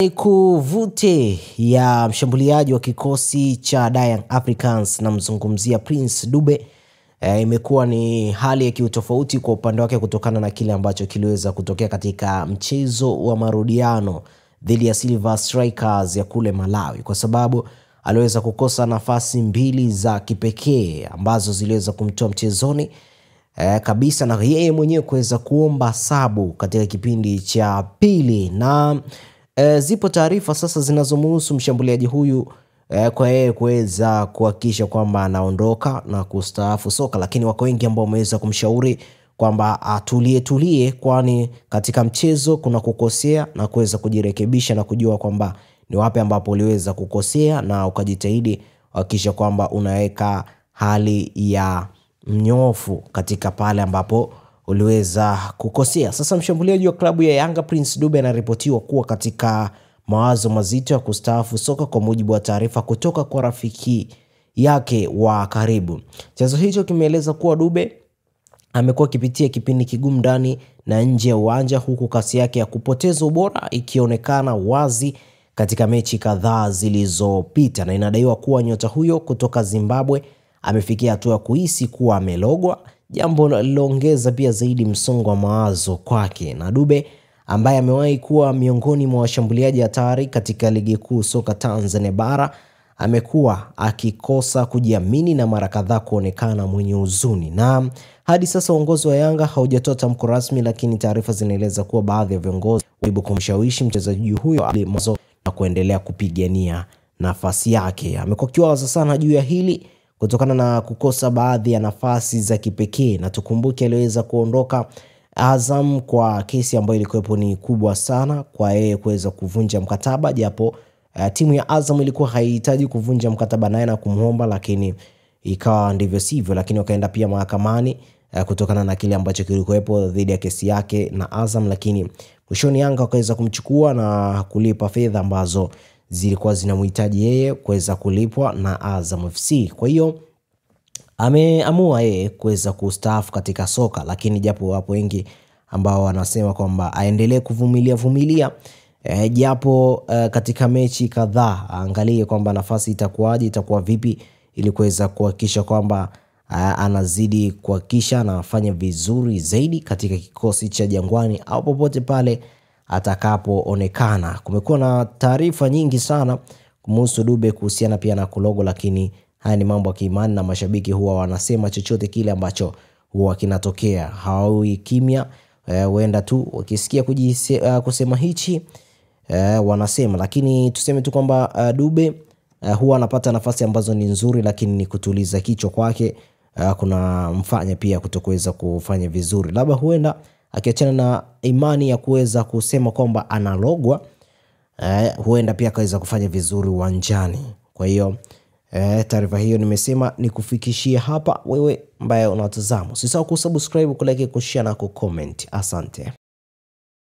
Kuvute ya mshambuliaji wa kikosi cha Young Africans na mzungumzia Prince Dube imekuwa ni hali ya kiutofauti kwa upande wake kutokana na kile ambacho kiliweza kutokea katika mchezo wa marudiano dhidi ya Silver Strikers ya kule Malawi, kwa sababu aliweza kukosa nafasi mbili za kipekee ambazo ziliweza kumtoa mchezoni kabisa, na yeye mwenyewe kuweza kuomba sabu katika kipindi cha pili. Na zipo taarifa sasa zinazomhusu mshambuliaji huyu kwa yeye kuweza kuhakikisha kwamba anaondoka na kustaafu soka, lakini wako wengi ambao wameweza kumshauri kwamba atulie, kwani katika mchezo kuna kukosea na kuweza kujirekebisha na kujua kwamba ni wapi ambapo uliweza kukosea na ukajitahidi kuhakikisha kwamba unaweka hali ya mnyofu katika pale ambapo uliweza kukosea. Sasa mshambuliaji wa klabu ya Yanga Prince Dube anaripotiwa kuwa katika mawazo mazito ya kustaafu soka, kwa mujibu wa taarifa kutoka kwa rafiki yake wa karibu. Chanzo hicho kimeeleza kuwa Dube amekuwa akipitia kipindi kigumu ndani na nje ya uwanja, huku kasi yake ya kupoteza ubora ikionekana wazi katika mechi kadhaa zilizopita, na inadaiwa kuwa nyota huyo kutoka Zimbabwe amefikia hatua ya kuhisi kuwa amelogwa, jambo liloongeza pia zaidi msongo wa mawazo kwake. Na Dube ambaye amewahi kuwa miongoni mwa washambuliaji hatari katika ligi kuu soka Tanzania bara amekuwa akikosa kujiamini na mara kadhaa kuonekana mwenye huzuni. Na hadi sasa uongozi wa Yanga haujatoa tamko rasmi, lakini taarifa zinaeleza kuwa baadhi ya viongozi walibu kumshawishi mchezaji huyo na kuendelea kupigania nafasi yake. Amekuwa kiwaza sana juu ya hili kutokana na kukosa baadhi ya nafasi za kipekee, na tukumbuke aliweza kuondoka Azam kwa kesi ambayo ilikuwepo ni kubwa sana kwa yeye kuweza kuvunja mkataba, japo timu ya Azam ilikuwa haihitaji kuvunja mkataba naye na kumhomba, lakini ikawa ndivyo sivyo, lakini wakaenda pia mahakamani kutokana na kile ambacho kilikuwepo dhidi ya kesi yake na Azam, lakini mwishoni Yanga wakaweza kumchukua na kulipa fedha ambazo zilikuwa zinamhitaji yeye kuweza kulipwa na Azam FC. Kwa hiyo ameamua yeye kuweza kustaafu katika soka, lakini japo wapo wengi ambao wanasema kwamba aendelee kuvumilia japo katika mechi kadhaa angalie kwamba nafasi itakuwaje, itakuwa vipi, ili kuweza kuhakikisha kwamba anazidi kuhakikisha na afanye vizuri zaidi katika kikosi cha Jangwani au popote pale atakapoonekana. Kumekuwa na taarifa nyingi sana kumhusu Dube kuhusiana pia na kulogo, lakini haya ni mambo ya kiimani na mashabiki huwa wanasema chochote kile ambacho huwa kinatokea, hawaui kimya. Huenda tu wakisikia kusema hichi wanasema, lakini tuseme tu kwamba Dube huwa anapata nafasi ambazo ni nzuri, lakini ni kutuliza kichwa kwake kuna mfanya pia kutokuweza kufanya vizuri. Labda huenda akiachana na imani ya kuweza kusema kwamba analogwa, huenda pia akaweza kufanya vizuri uwanjani. Kwa hiyo taarifa hiyo nimesema nikufikishie hapa wewe ambaye unatazama. Usisahau kusubscribe, kulike, kushare na kucomment. Asante.